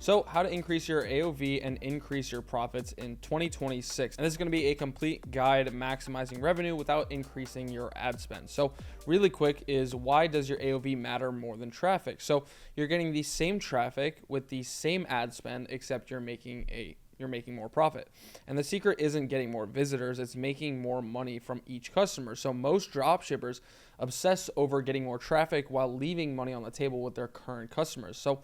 So how to increase your AOV and increase your profits in 2026. And this is going to be a complete guide maximizing revenue without increasing your ad spend. So really quick is, why does your AOV matter more than traffic? So you're getting the same traffic with the same ad spend, except you're making more profit. And the secret isn't getting more visitors, it's making more money from each customer. So most dropshippers obsess over getting more traffic while leaving money on the table with their current customers. So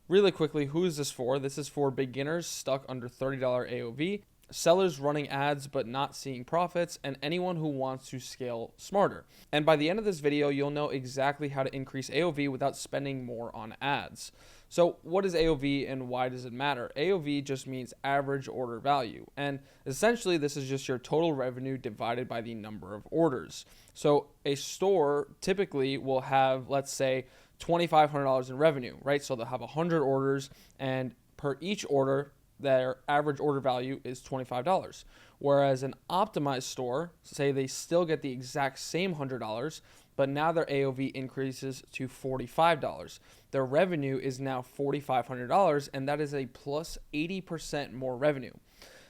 really quickly, who is this for? This is for beginners stuck under $30 AOV, sellers running ads but not seeing profits, and anyone who wants to scale smarter. And by the end of this video, you'll know exactly how to increase AOV without spending more on ads. So what is AOV and why does it matter? AOV just means average order value. And essentially, this is just your total revenue divided by the number of orders. So a store typically will have, let's say, $2,500 in revenue, right? So they'll have 100 orders, and per each order, their average order value is $25. Whereas an optimized store, say they still get the exact same $100, but now their AOV increases to $45. Their revenue is now $4,500, and that is a plus 80% more revenue.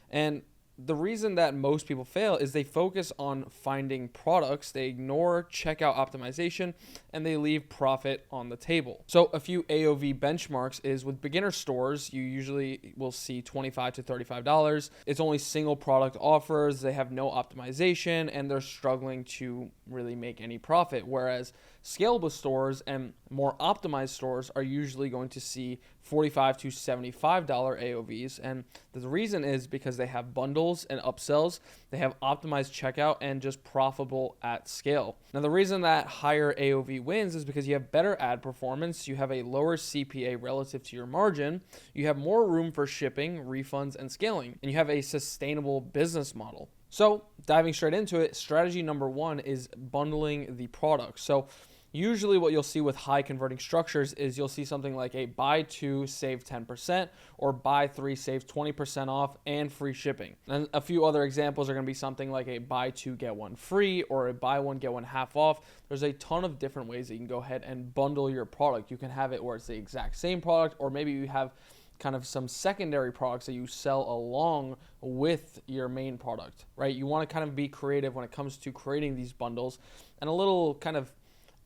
And the reason that most people fail is they focus on finding products, they ignore checkout optimization, and they leave profit on the table. So a few AOV benchmarks is, with beginner stores, you usually will see $25 to $35. It's only single product offers, they have no optimization, and they're struggling to really make any profit. Whereas scalable stores and more optimized stores are usually going to see $45 to $75 AOVs. And the reason is because they have bundles and upsells, they have optimized checkout, and just profitable at scale. Now, the reason that higher AOV wins is because you have better ad performance, you have a lower CPA relative to your margin, you have more room for shipping, refunds, and scaling, and you have a sustainable business model. So diving straight into it, strategy number one is bundling the product. So usually what you'll see with high converting structures is you'll see something like a buy two, save 10%, or buy three, save 20% off and free shipping. And a few other examples are going to be something like a buy two, get one free, or a buy one, get one half off. There's a ton of different ways that you can go ahead and bundle your product. You can have it where it's the exact same product, or maybe you have kind of some secondary products that you sell along with your main product, right? You want to kind of be creative when it comes to creating these bundles, and a little kind of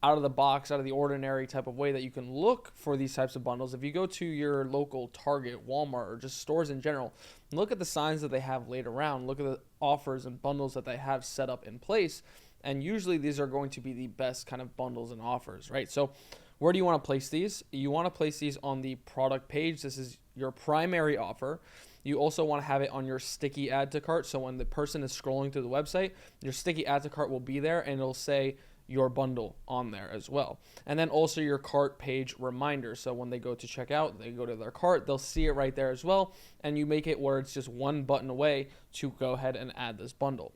out of the box, out of the ordinary type of way that you can look for these types of bundles. If you go to your local Target, Walmart, or just stores in general, look at the signs that they have laid around, look at the offers and bundles that they have set up in place, and usually these are going to be the best kind of bundles and offers, right? So where do you want to place these? You want to place these on the product page. This is your primary offer. You also want to have it on your sticky add to cart. So when the person is scrolling through the website, your sticky add to cart will be there, and it'll say your bundle on there as well. And then also your cart page reminder. So when they go to checkout, they go to their cart, they'll see it right there as well. And you make it where it's just one button away to go ahead and add this bundle.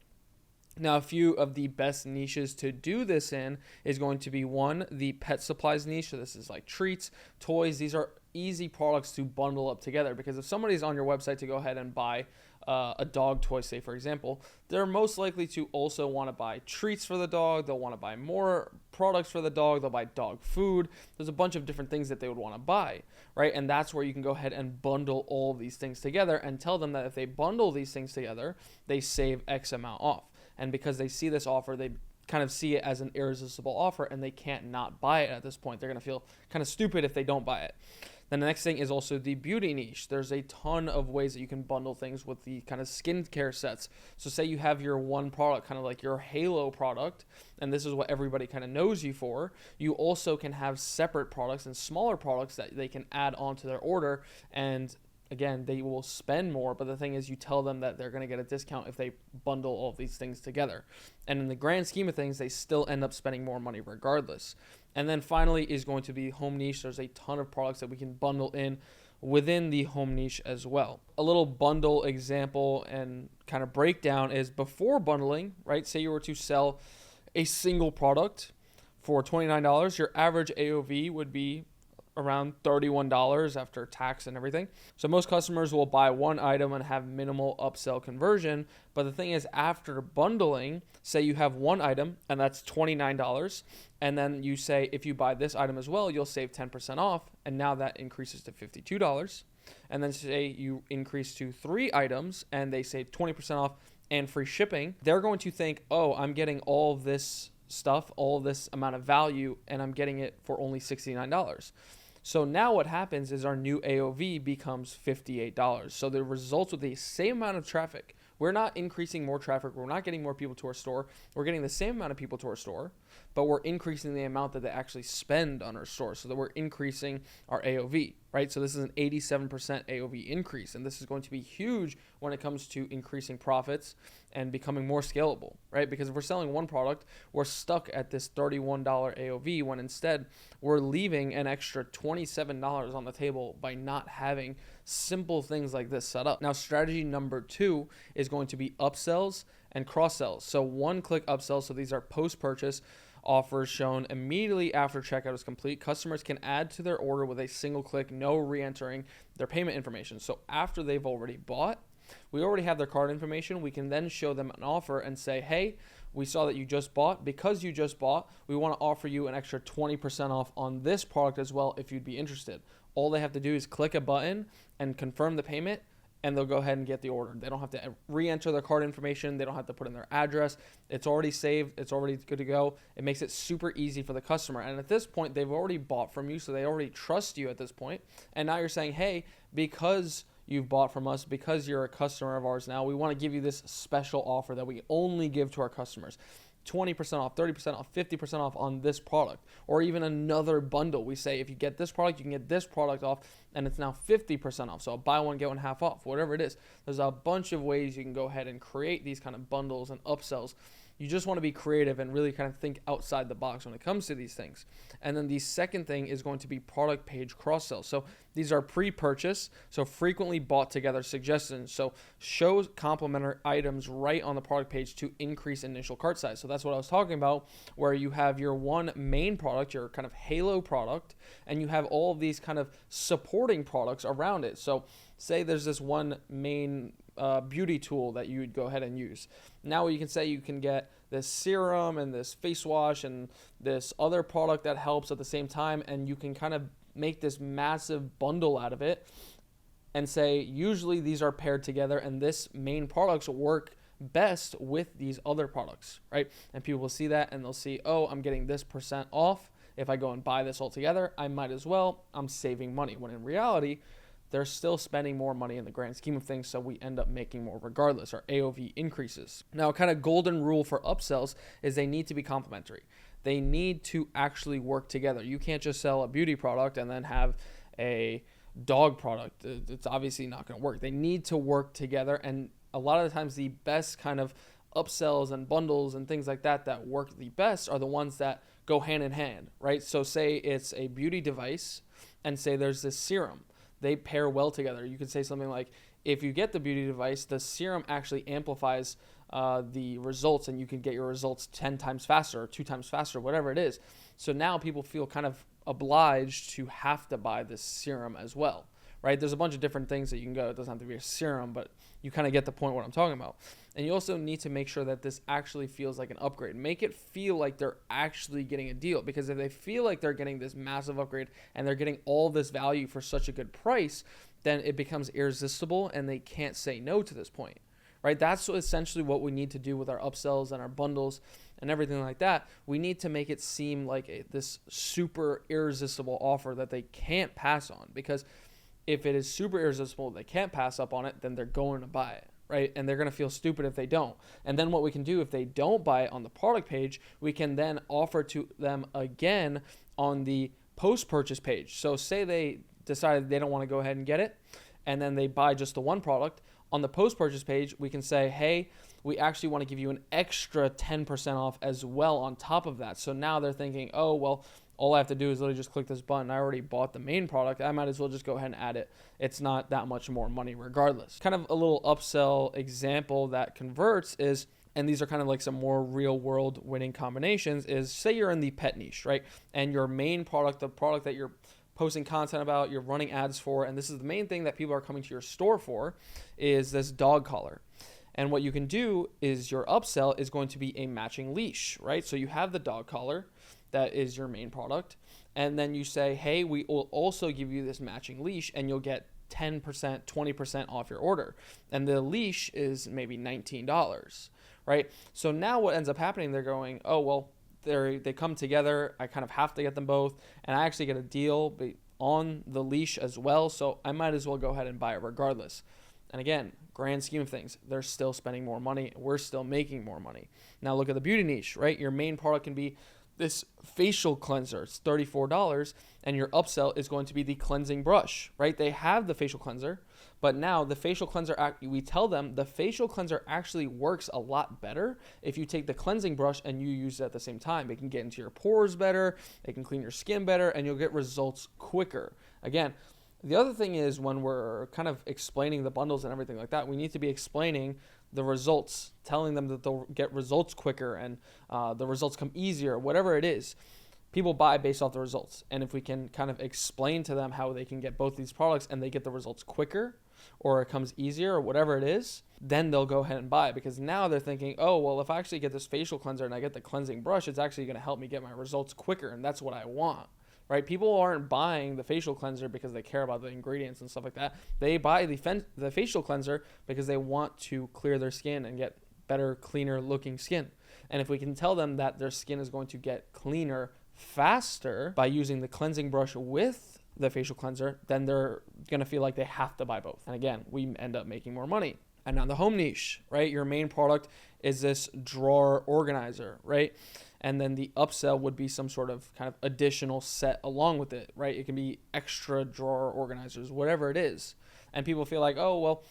Now, a few of the best niches to do this in is going to be, one, the pet supplies niche. So this is like treats, toys. These are easy products to bundle up together, because if somebody's on your website to go ahead and buy a dog toy, say for example, they're most likely to also want to buy treats for the dog. They'll want to buy more products for the dog. They'll buy dog food. There's a bunch of different things that they would want to buy, right? And that's where you can go ahead and bundle all of these things together and tell them that if they bundle these things together, they save X amount off. And because they see this offer, they kind of see it as an irresistible offer, and they can't not buy it at this point. They're going to feel kind of stupid if they don't buy it. Then the next thing is also the beauty niche. There's a ton of ways that you can bundle things with the kind of skincare sets. So say you have your one product, kind of like your Halo product, and this is what everybody kind of knows you for. You also can have separate products and smaller products that they can add onto their order, and again, they will spend more, but the thing is, you tell them that they're going to get a discount if they bundle all of these things together. And in the grand scheme of things, they still end up spending more money regardless. And then finally is going to be home niche. There's a ton of products that we can bundle in within the home niche as well. A little bundle example and kind of breakdown is, before bundling, right? Say you were to sell a single product for $29, your average AOV would be around $31 after tax and everything. So most customers will buy one item and have minimal upsell conversion. But the thing is, after bundling, say you have one item and that's $29, and then you say, if you buy this item as well, you'll save 10% off, and now that increases to $52. and then say you increase to 3 items and they say 20% off and free shipping, they're going to think, oh, I'm getting all this stuff, all this amount of value, and I'm getting it for only $69. So now what happens is our new AOV becomes $58. So the results with the same amount of traffic, we're not increasing more traffic, we're not getting more people to our store, we're getting the same amount of people to our store, but we're increasing the amount that they actually spend on our store, so that we're increasing our AOV, right? So this is an 87% AOV increase, and this is going to be huge when it comes to increasing profits and becoming more scalable, right? Because if we're selling one product, we're stuck at this $31 AOV, when instead we're leaving an extra $27 on the table by not having simple things like this set up. Now, strategy number 2 is going to be upsells and cross-sells. So one-click upsells, so these are post-purchase offers shown immediately after checkout is complete. Customers can add to their order with a single click, no re-entering their payment information. So after they've already bought, we already have their card information. We can then show them an offer and say, hey, we saw that you just bought. Because you just bought, we want to offer you an extra 20% off on this product as well if you'd be interested. All they have to do is click a button and confirm the payment, and they'll go ahead and get the order. They don't have to re-enter their card information. They don't have to put in their address. It's already saved. It's already good to go. It makes it super easy for the customer. And at this point, they've already bought from you, so they already trust you at this point. And now you're saying, hey, because you've bought from us, because you're a customer of ours now, we want to give you this special offer that we only give to our customers. 20% off, 30% off, 50% off on this product, or even another bundle. We say if you get this product, you can get this product off, and it's now 50% off. So I'll buy one, get one half off, whatever it is. There's a bunch of ways you can go ahead and create these kind of bundles and upsells. You just want to be creative and really kind of think outside the box when it comes to these things. And then the second thing is going to be product page cross-sell. So these are pre-purchase, so frequently bought together suggestions. So show complementary items right on the product page to increase initial cart size. So that's what I was talking about, where you have your one main product, your kind of halo product, and you have all of these kind of supporting products around it. So say there's this one main beauty tool that you would go ahead and use. Now you can say you can get this serum and this face wash and this other product that helps at the same time, and you can kind of make this massive bundle out of it and say usually these are paired together and this main products work best with these other products, right? And people will see that and they'll see, oh, I'm getting this % off. If I go and buy this all together, I might as well. I'm saving money, when in reality, they're still spending more money in the grand scheme of things, so we end up making more regardless. Our AOV increases. Now, a kind of golden rule for upsells is they need to be complementary. They need to actually work together. You can't just sell a beauty product and then have a dog product. It's obviously not going to work. They need to work together, and a lot of the times the best kind of upsells and bundles and things like that that work the best are the ones that go hand in hand, right? So say it's a beauty device and say there's this serum. They pair well together. You could say something like, if you get the beauty device, the serum actually amplifies the results, and you can get your results 10 times faster or 2 times faster, whatever it is. So now people feel kind of obliged to have to buy this serum as well, right? There's a bunch of different things that you can go. It doesn't have to be a serum, but you kind of get the point what I'm talking about. And you also need to make sure that this actually feels like an upgrade. Make it feel like they're actually getting a deal, because if they feel like they're getting this massive upgrade and they're getting all this value for such a good price, then it becomes irresistible and they can't say no to this point, right? That's essentially what we need to do with our upsells and our bundles and everything like that. We need to make it seem like this super irresistible offer that they can't pass on, because if it is super irresistible, they can't pass up on it, then they're going to buy it, right? And they're going to feel stupid if they don't. And then what we can do, if they don't buy it on the product page, we can then offer to them again on the post-purchase page. So say they decided they don't want to go ahead and get it, and then they buy just the one product. On the post-purchase page, we can say, hey, we actually want to give you an extra 10% off as well on top of that. So now they're thinking, oh, well, all I have to do is literally just click this button. I already bought the main product. I might as well just go ahead and add it. It's not that much more money regardless. Kind of a little upsell example that converts is, and these are kind of like some more real world winning combinations, is say you're in the pet niche, right? And your main product, the product that you're posting content about, you're running ads for, and this is the main thing that people are coming to your store for, is this dog collar. And what you can do is your upsell is going to be a matching leash, right? So you have the dog collar, that is your main product, and then you say, hey, we will also give you this matching leash, and you'll get 10%, 20% off your order. And the leash is maybe $19, right? So now what ends up happening, they're going, oh, well, they come together. I kind of have to get them both. And I actually get a deal on the leash as well. So I might as well go ahead and buy it regardless. And again, grand scheme of things, they're still spending more money. We're still making more money. Now look at the beauty niche, right? Your main product can be this facial cleanser. It's $34, and your upsell is going to be the cleansing brush, right? They have the facial cleanser, but now the facial cleanser, we tell them the facial cleanser actually works a lot better if you take the cleansing brush and you use it at the same time. It can get into your pores better, it can clean your skin better, and you'll get results quicker. Again, the other thing is when we're kind of explaining the bundles and everything like that, we need to be explaining the results, telling them that they'll get results quicker and the results come easier, whatever it is. People buy based off the results. And if we can kind of explain to them how they can get both these products and they get the results quicker, or it comes easier, or whatever it is, then they'll go ahead and buy, because now they're thinking, oh, well, if I actually get this facial cleanser and I get the cleansing brush, it's actually going to help me get my results quicker, and that's what I want. Right? People aren't buying the facial cleanser because they care about the ingredients and stuff like that. They buy the facial cleanser because they want to clear their skin and get better, cleaner looking skin. And if we can tell them that their skin is going to get cleaner faster by using the cleansing brush with the facial cleanser, then they're going to feel like they have to buy both. And again, we end up making more money. And now the home niche, right? Your main product is this drawer organizer, right? And then the upsell would be some sort of kind of additional set along with it, right? It can be extra drawer organizers, whatever it is. And people feel like, oh, well,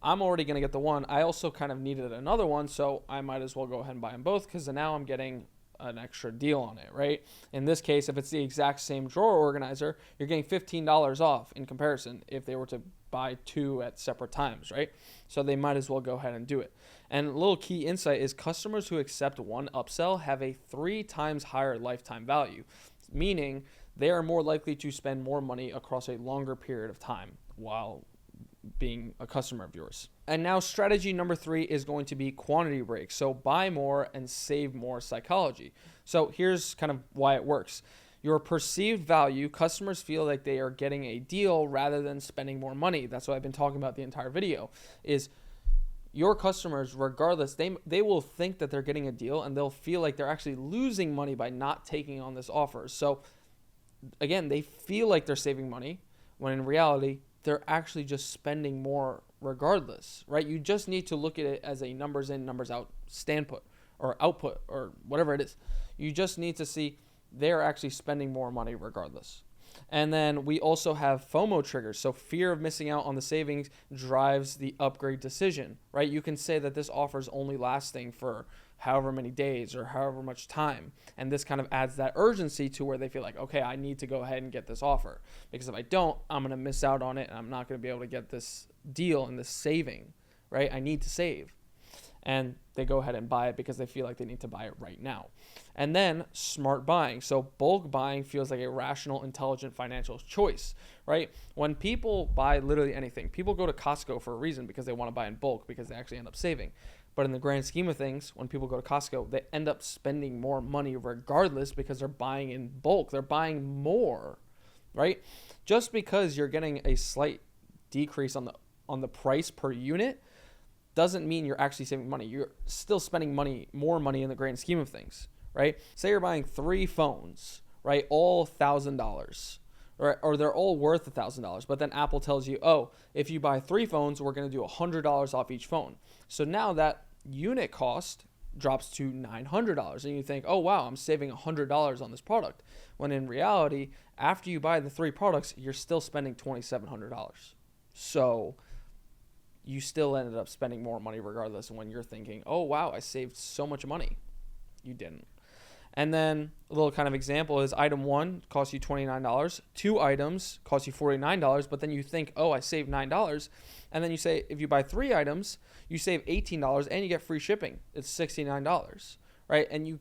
I'm already going to get the one. I also kind of needed another one, so I might as well go ahead and buy them both, because now I'm getting an extra deal on it, right? In this case, if it's the exact same drawer organizer, you're getting $15 off in comparison if they were to buy two at separate times, right? So they might as well go ahead and do it. And a little key insight is customers who accept one upsell have a 3 times higher lifetime value, meaning they are more likely to spend more money across a longer period of time while being a customer of yours. And now strategy number 3 is going to be quantity breaks. So buy more and save more psychology. So here's kind of why it works. Your perceived value, customers feel like they are getting a deal rather than spending more money. That's what I've been talking about the entire video, is your customers, regardless, they will think that they're getting a deal, and they'll feel like they're actually losing money by not taking on this offer. So again, they feel like they're saving money when in reality, they're actually just spending more regardless, right? You just need to look at it as a numbers in, numbers out standpoint or output or whatever it is. You just need to see they're actually spending more money regardless. And then we also have FOMO triggers. So fear of missing out on the savings drives the upgrade decision, right? You can say that this offer is only lasting for however many days or however much time. And this kind of adds that urgency to where they feel like, okay, I need to go ahead and get this offer, because if I don't, I'm going to miss out on it and I'm not going to be able to get this deal and this saving, right? I need to save. And they go ahead and buy it because they feel like they need to buy it right now. And then smart buying. So bulk buying feels like a rational, intelligent financial choice, right? When people buy literally anything, people go to Costco for a reason, because they want to buy in bulk because they actually end up saving. But in the grand scheme of things, when people go to Costco, they end up spending more money regardless because they're buying in bulk. They're buying more, right? Just because you're getting a slight decrease on the price per unit doesn't mean you're actually saving money. You're still spending more money in the grand scheme of things, right? Say you're buying 3 phones, right? All $1,000, right? Or they're all worth $1,000. But then Apple tells you, oh, if you buy 3 phones, we're going to do $100 off each phone. So now that unit cost drops to $900. And you think, oh, wow, I'm saving $100 on this product. When in reality, after you buy the 3 products, you're still spending $2,700. So you still ended up spending more money regardless, when you're thinking, oh, wow, I saved so much money. You didn't. And then a little kind of example is item 1 costs you $29. 2 items cost you $49, but then you think, oh, I saved $9. And then you say, if you buy 3 items, you save $18 and you get free shipping. It's $69, right? And you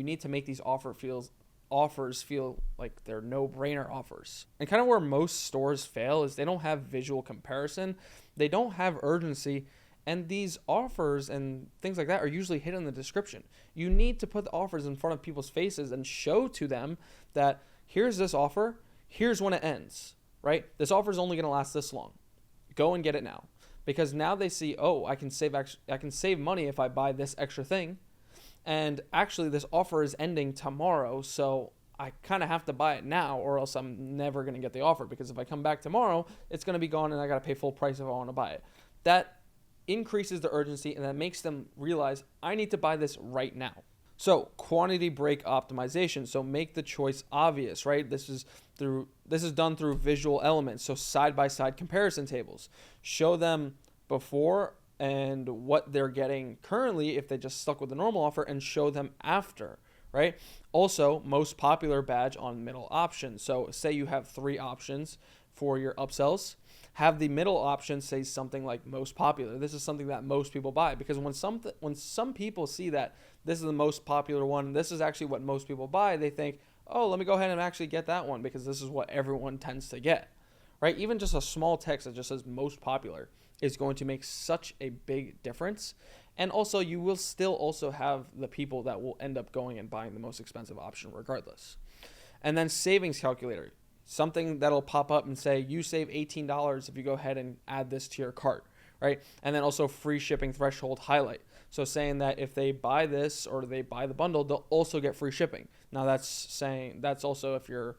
need to make these offers feel like they're no-brainer offers. And kind of where most stores fail is they don't have visual comparison. They don't have urgency. And these offers and things like that are usually hidden in the description. You need to put the offers in front of people's faces and show to them that here's this offer, here's when it ends, right? This offer is only going to last this long. go and get it now. Because now they see, oh, I can save money if I buy this extra thing. And actually this offer is ending tomorrow, so I kind of have to buy it now or else I'm never going to get the offer, because if I come back tomorrow, it's going to be gone and I got to pay full price if I want to buy it. That increases the urgency and that makes them realize I need to buy this right now. So quantity break optimization. So make the choice obvious, right? This is done through visual elements. So side-by-side comparison tables. Show them before and what they're getting currently if they just stuck with the normal offer, and show them after, right? Also, most popular badge on middle option. So say you have 3 options for your upsells. Have the middle option say something like most popular. This is something that most people buy, because when some people see that this is the most popular one, this is actually what most people buy, they think, oh, let me go ahead and actually get that one because this is what everyone tends to get, right? Even just a small text that just says most popular is going to make such a big difference. And also, you will still also have the people that will end up going and buying the most expensive option regardless. And then savings calculator. Something that'll pop up and say, you save $18 if you go ahead and add this to your cart, right? And then also free shipping threshold highlight. So saying that if they buy this or they buy the bundle, they'll also get free shipping. Now that's also if you're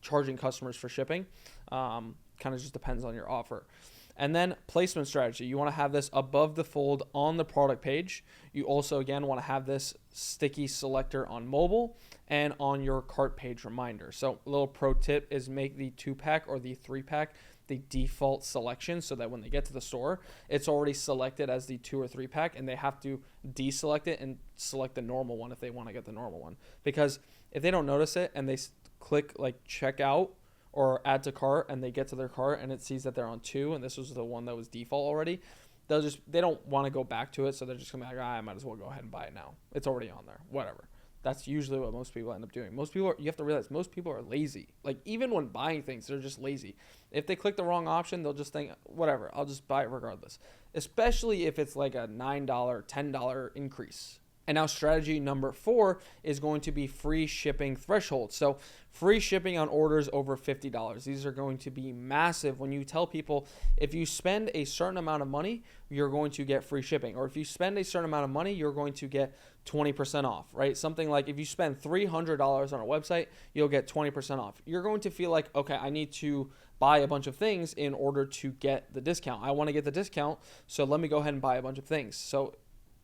charging customers for shipping, kind of just depends on your offer. And then placement strategy. You want to have this above the fold on the product page. You also, again, want to have this sticky selector on mobile and on your cart page reminder. So a little pro tip is make the 2-pack or the 3-pack the default selection, so that when they get to the store, it's already selected as the 2 or 3-pack, and they have to deselect it and select the normal one if they want to get the normal one. Because if they don't notice it and they click like checkout or add to cart and they get to their cart and it sees that they're on 2 and this was the one that was default already, they don't want to go back to it, so they're just gonna be like, I might as well go ahead and buy it now. It's already on there, whatever. That's usually what most people end up doing. You have to realize most people are lazy. Like, even when buying things, they're just lazy. If they click the wrong option, they'll just think, whatever, I'll just buy it regardless. Especially if it's like a $9, $10 increase. And now strategy number 4 is going to be free shipping threshold. So free shipping on orders over $50. These are going to be massive when you tell people if you spend a certain amount of money, you're going to get free shipping. Or if you spend a certain amount of money, you're going to get 20% off, right? Something like if you spend $300 on a website, you'll get 20% off. You're going to feel like, okay, I need to buy a bunch of things in order to get the discount. I want to get the discount, so let me go ahead and buy a bunch of things. So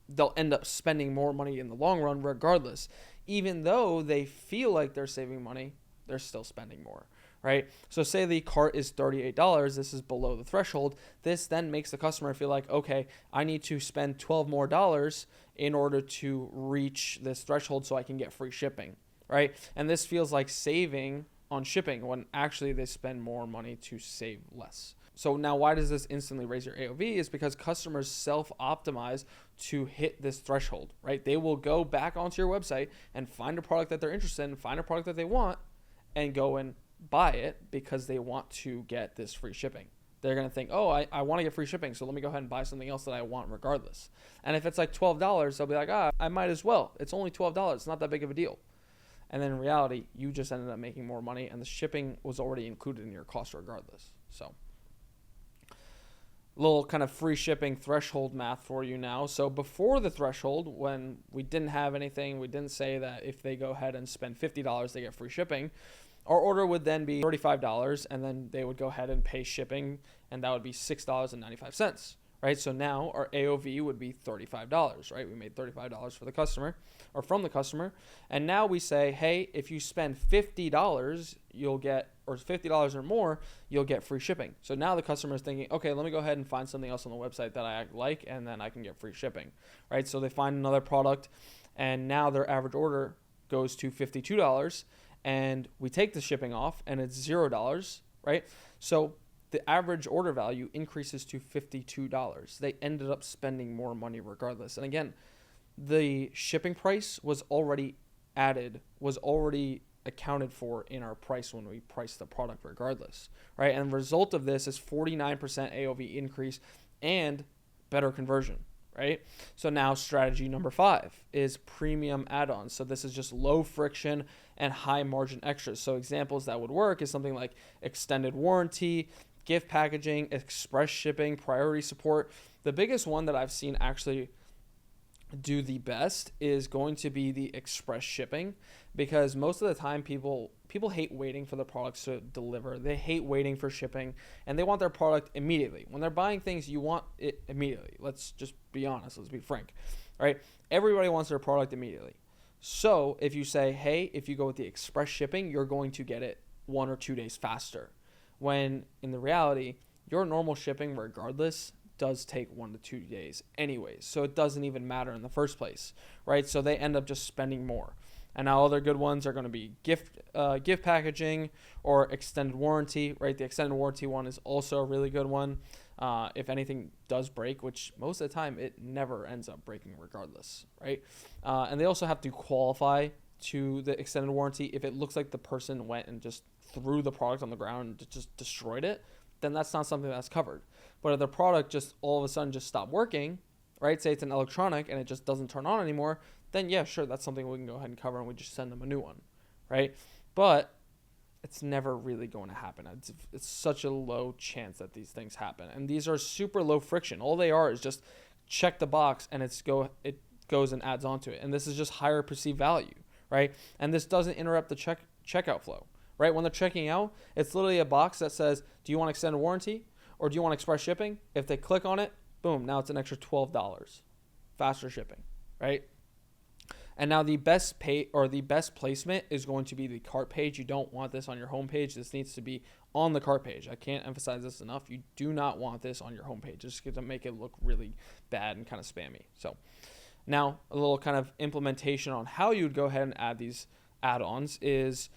they'll end up spending more money in the long run regardless. Even though they feel like they're saving money, they're still spending more, right? So say the cart is $38, this is below the threshold. This then makes the customer feel like, okay, I need to spend $12 more in order to reach this threshold so I can get free shipping, right? And this feels like saving on shipping when actually they spend more money to save less. So now why does this instantly raise your AOV? Is because customers self-optimize to hit this threshold, right? They will go back onto your website and find a product that they're interested in, find a product that they want, and go and buy it because they want to get this free shipping. They're going to think, oh, I want to get free shipping, so let me go ahead and buy something else that I want regardless. And if it's like $12, they'll be like, I might as well. It's only $12. It's not that big of a deal. And then in reality, you just ended up making more money, and the shipping was already included in your cost regardless. So little kind of free shipping threshold math for you now. So before the threshold, when we didn't have anything, we didn't say that if they go ahead and spend $50, they get free shipping. Our order would then be $35, and then they would go ahead and pay shipping, and that would be $6.95, right? So now our AOV would be $35, right? We made $35 for the customer, or from the customer, and now we say, hey, if you spend $50, you'll get, or $50 or more, you'll get free shipping. So now the customer is thinking, okay, let me go ahead and find something else on the website that I like, and then I can get free shipping, right? So they find another product, and now their average order goes to $52, and we take the shipping off, and it's $0, right? So the average order value increases to $52. They ended up spending more money regardless. And again, the shipping price was already accounted for in our price when we priced the product regardless, right? And the result of this is 49% AOV increase and better conversion, right? So now strategy number 5 is premium add-ons. So this is just low friction and high margin extras. So examples that would work is something like extended warranty, gift packaging, express shipping, priority support. The biggest one that I've seen actually do the best is going to be the express shipping, because most of the time people hate waiting for the products to deliver. They hate waiting for shipping, and they want their product immediately. When they're buying things, you want it immediately. Let's just be honest. Let's be frank, right? Everybody wants their product immediately. So if you say, hey, if you go with the express shipping, you're going to get it 1 or 2 days faster, when in the reality, your normal shipping regardless does take 1 to 2 days anyways. So it doesn't even matter in the first place, right? So they end up just spending more. And now other good ones are going to be gift packaging or extended warranty, right? The extended warranty one is also a really good one. If anything does break, which most of the time it never ends up breaking regardless, right? And they also have to qualify to the extended warranty. If it looks like the person went and just threw the product on the ground and just destroyed it, then that's not something that's covered. But if the product just all of a sudden just stopped working, right? Say it's an electronic and it just doesn't turn on anymore, then yeah, sure, that's something we can go ahead and cover, and we just send them a new one, right? But it's never really going to happen. It's such a low chance that these things happen. And these are super low friction. All they are is just check the box and it goes and adds onto it. And this is just higher perceived value, right? And this doesn't interrupt the checkout flow, right? When they're checking out, it's literally a box that says, do you want extended warranty or do you want express shipping? If they click on it, boom, now it's an extra $12. Faster shipping, right? And now the best placement is going to be the cart page. You don't want this on your home page. This needs to be on the cart page. I can't emphasize this enough. You do not want this on your home page. It's going to make it look really bad and kind of spammy. So now a little kind of implementation on how you would go ahead and add these add-ons is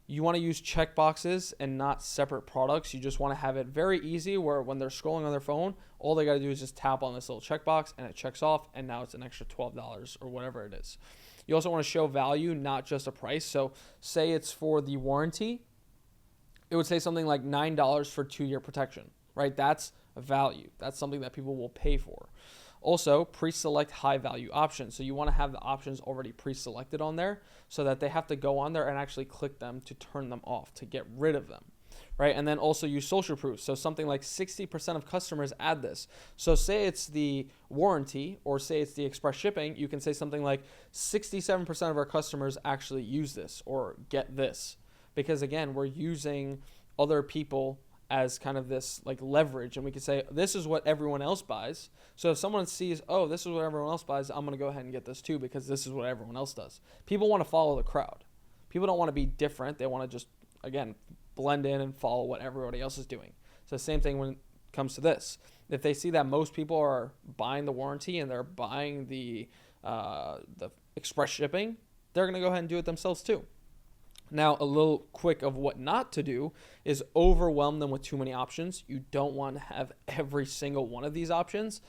you want to use checkboxes and not separate products. You just want to have it very easy where when they're scrolling on their phone, all they got to do is just tap on this little checkbox and it checks off, and now it's an extra $12 or whatever it is. You also want to show value, not just a price. So say it's for the warranty, it would say something like $9 for 2-year protection, right? That's a value. That's something that people will pay for. Also, pre-select high-value options. So you want to have the options already pre-selected on there so that they have to go on there and actually click them to turn them off, to get rid of them, right? And then also use social proof. So something like 60% of customers add this. So say it's the warranty or say it's the express shipping, you can say something like 67% of our customers actually use this or get this. Because again, we're using other people as kind of this like leverage, and we could say this is what everyone else buys. So if someone sees, oh, this is what everyone else buys, I'm going to go ahead and get this too because this is what everyone else does. People want to follow the crowd. People don't want to be different. They want to just, again, blend in and follow what everybody else is doing. So same thing when it comes to this. If they see that most people are buying the warranty and they're buying the express shipping, they're going to go ahead and do it themselves too. Now, a little quick of what not to do is overwhelm them with too many options. You don't want to have every single one of these options.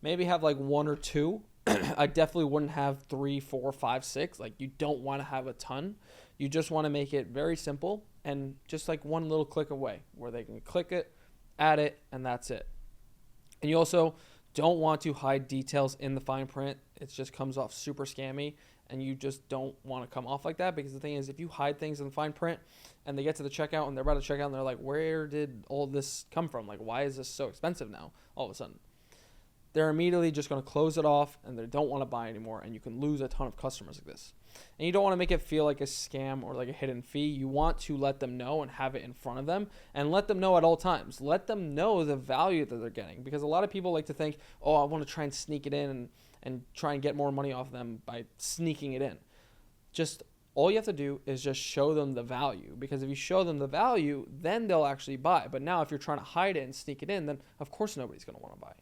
Maybe have like 1 or 2. I definitely wouldn't have 3, 4, 5, 6. Like you don't want to have a ton. You just want to make it very simple and just like one little click away where they can click it, add it, and that's it. And you also don't want to hide details in the fine print. It just comes off super scammy. And you just don't want to come off like that, because the thing is, if you hide things in the fine print and they get to the checkout and they're about to check out and they're like, where did all this come from? Like, why is this so expensive now all of a sudden? They're immediately just going to close it off and they don't want to buy anymore, and you can lose a ton of customers like this. And you don't want to make it feel like a scam or like a hidden fee. You want to let them know and have it in front of them and let them know at all times. Let them know the value that they're getting, because a lot of people like to think, oh, I want to try and sneak it in and try and get more money off them by sneaking it in. Just all you have to do is just show them the value, because if you show them the value, then they'll actually buy. But now if you're trying to hide it and sneak it in, then of course nobody's going to want to buy.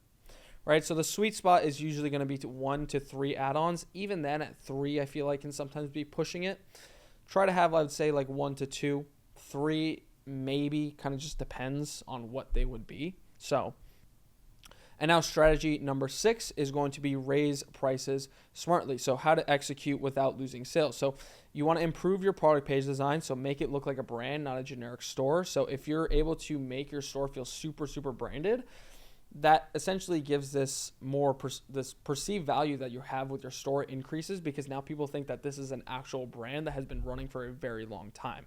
Right? So the sweet spot is usually going to be to 1 to 3 add-ons. Even then at 3, I feel like can sometimes be pushing it. Try to have, I would say, like 1 to 2. 3 maybe, kind of just depends on what they would be. So, and now strategy number 6 is going to be raise prices smartly. So how to execute without losing sales. So you want to improve your product page design. So make it look like a brand, not a generic store. So if you're able to make your store feel super, super branded, that essentially gives this more this perceived value that you have with your store increases, because now people think that this is an actual brand that has been running for a very long time.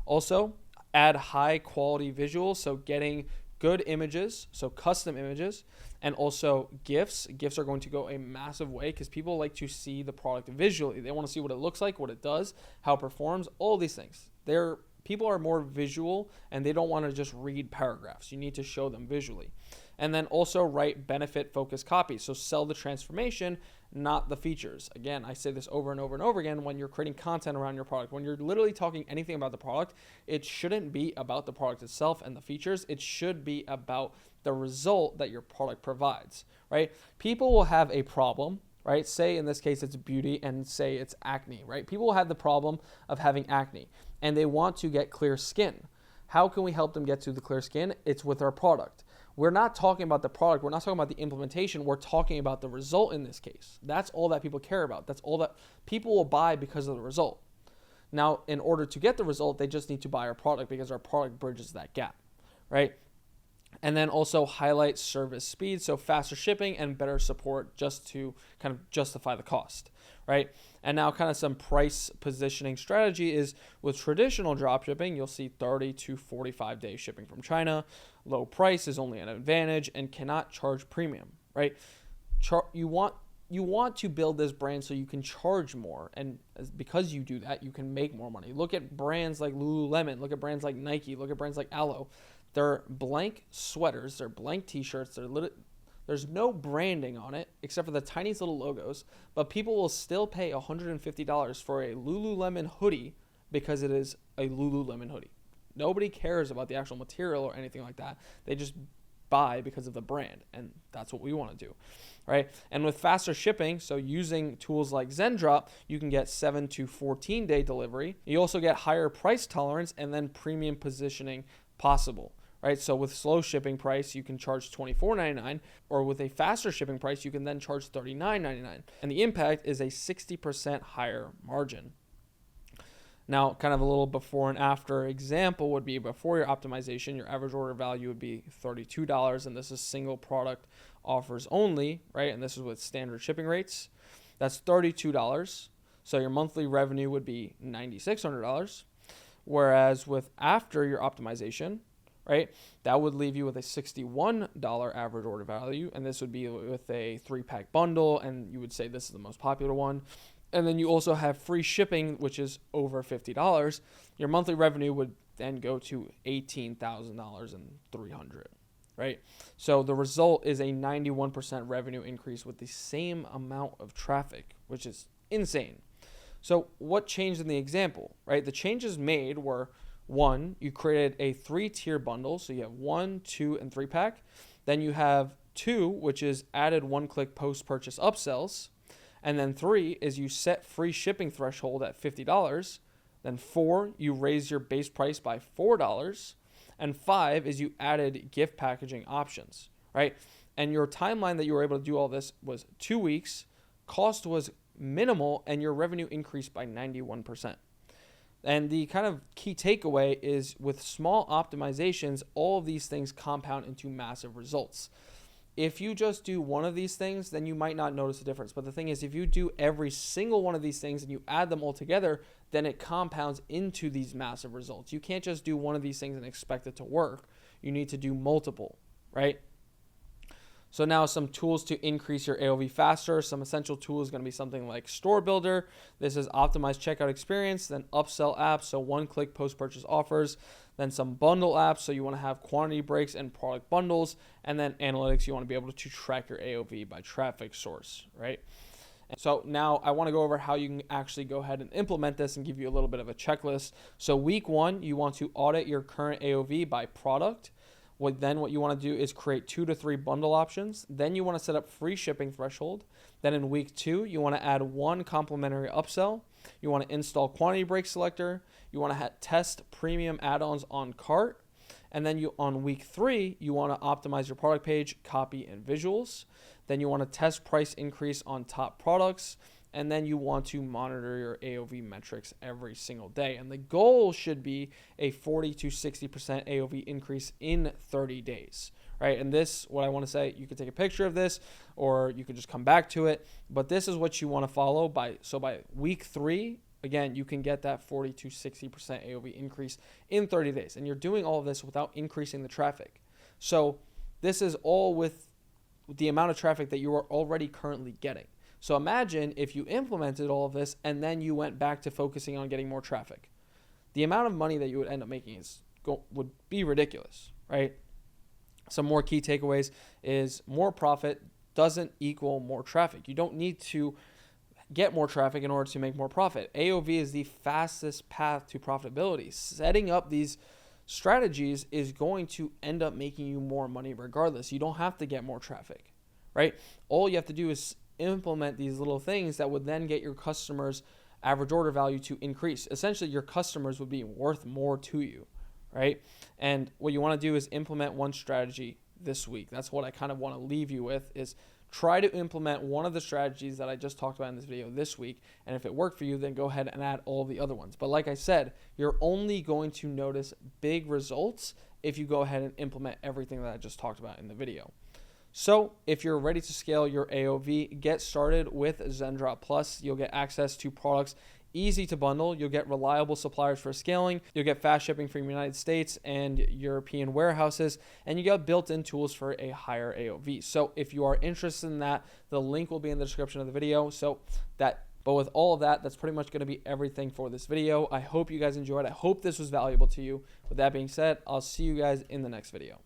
Also, add high quality visuals. So getting good images, so custom images, and also GIFs. GIFs are going to go a massive way because people like to see the product visually. They want to see what it looks like, what it does, how it performs, all these things. People are more visual and they don't want to just read paragraphs. You need to show them visually. And then also write benefit-focused copy. So sell the transformation, not the features. Again, I say this over and over and over again when you're creating content around your product. When you're literally talking anything about the product, it shouldn't be about the product itself and the features. It should be about the result that your product provides, right? People will have a problem, right? Say in this case it's beauty and say it's acne, right? People will have the problem of having acne and they want to get clear skin. How can we help them get to the clear skin? It's with our product. We're not talking about the product. We're not talking about the implementation. We're talking about the result in this case. That's all that people care about. That's all that people will buy because of the result. Now, in order to get the result, they just need to buy our product because our product bridges that gap, right? And then also highlight service speed, so faster shipping and better support just to kind of justify the cost, right? And now kind of some price positioning strategy is with traditional dropshipping, you'll see 30 to 45 day shipping from China. Low price is only an advantage and cannot charge premium, right? You want to build this brand so you can charge more. And because you do that, you can make more money. Look at brands like Lululemon. Look at brands like Nike. Look at brands like Aloe. They're blank sweaters. They're blank t-shirts. There's no branding on it except for the tiniest little logos. But people will still pay $150 for a Lululemon hoodie because it is a Lululemon hoodie. Nobody cares about the actual material or anything like that. They just buy because of the brand, and that's what we want to do, right? And with faster shipping, so using tools like Zendrop, you can get 7 to 14 day delivery. You also get higher price tolerance and then premium positioning possible, right? So with slow shipping price, you can charge $24.99, or with a faster shipping price, you can then charge $39.99. And the impact is a 60% higher margin. Now, kind of a little before and after example would be before your optimization, your average order value would be $32, and this is single product offers only, right? And this is with standard shipping rates. That's $32. So your monthly revenue would be $9,600. Whereas with after your optimization, right, that would leave you with a $61 average order value, and this would be with a 3-pack bundle, and you would say this is the most popular one. And then you also have free shipping, which is over $50. Your monthly revenue would then go to $18,300, right? So the result is a 91% revenue increase with the same amount of traffic, which is insane. So what changed in the example, right? The changes made were, 1, you created a 3-tier bundle. So you have 1, 2, and 3-pack. Then you have 2, which is added one-click post-purchase upsells. And then 3 is you set free shipping threshold at $50. Then 4, you raise your base price by $4. And 5 is you added gift packaging options, right? And your timeline that you were able to do all this was 2 weeks. Cost was minimal, and your revenue increased by 91%. And the kind of key takeaway is with small optimizations, all of these things compound into massive results. If you just do one of these things, then you might not notice a difference. But the thing is, if you do every single one of these things and you add them all together, then it compounds into these massive results. You can't just do one of these things and expect it to work. You need to do multiple, right? So now some tools to increase your AOV faster. Some essential tools is going to be something like Store Builder. This is optimized checkout experience, then upsell apps, so one-click post-purchase offers, then some bundle apps, so you want to have quantity breaks and product bundles, and then analytics, you want to be able to track your AOV by traffic source, right? So now I want to go over how you can actually go ahead and implement this and give you a little bit of a checklist. So week 1, you want to audit your current AOV by product. What you want to do is create 2 to 3 bundle options. Then you want to set up free shipping threshold. Then in week 2, you want to add 1 complimentary upsell. You want to install quantity break selector. You want to test premium add-ons on cart. And then on week 3, you want to optimize your product page, copy, and visuals. Then you want to test price increase on top products. And then you want to monitor your AOV metrics every single day. And the goal should be a 40 to 60% AOV increase in 30 days, right? And this, what I want to say, you could take a picture of this or you could just come back to it. But this is what you want to follow by week 3, again, you can get that 40 to 60% AOV increase in 30 days. And you're doing all of this without increasing the traffic. So this is all with the amount of traffic that you are already currently getting. So imagine if you implemented all of this and then you went back to focusing on getting more traffic. The amount of money that you would end up making would be ridiculous, right? Some more key takeaways is more profit doesn't equal more traffic. You don't need to get more traffic in order to make more profit. AOV is the fastest path to profitability. Setting up these strategies is going to end up making you more money regardless. You don't have to get more traffic, right? All you have to do is implement these little things that would then get your customers' average order value to increase. Essentially, your customers would be worth more to you, right? And what you want to do is implement one strategy this week. That's what I kind of want to leave you with, is try to implement one of the strategies that I just talked about in this video this week. And if it worked for you, then go ahead and add all the other ones. But like I said, you're only going to notice big results if you go ahead and implement everything that I just talked about in the video. So if you're ready to scale your AOV, get started with Zendrop Plus. You'll get access to products easy to bundle. You'll get reliable suppliers for scaling. You'll get fast shipping from the United States and European warehouses, and you get built-in tools for a higher AOV. So if you are interested in that, the link will be in the description of the video. But with all of that, that's pretty much going to be everything for this video. I hope you guys enjoyed. I hope this was valuable to you. With that being said, I'll see you guys in the next video.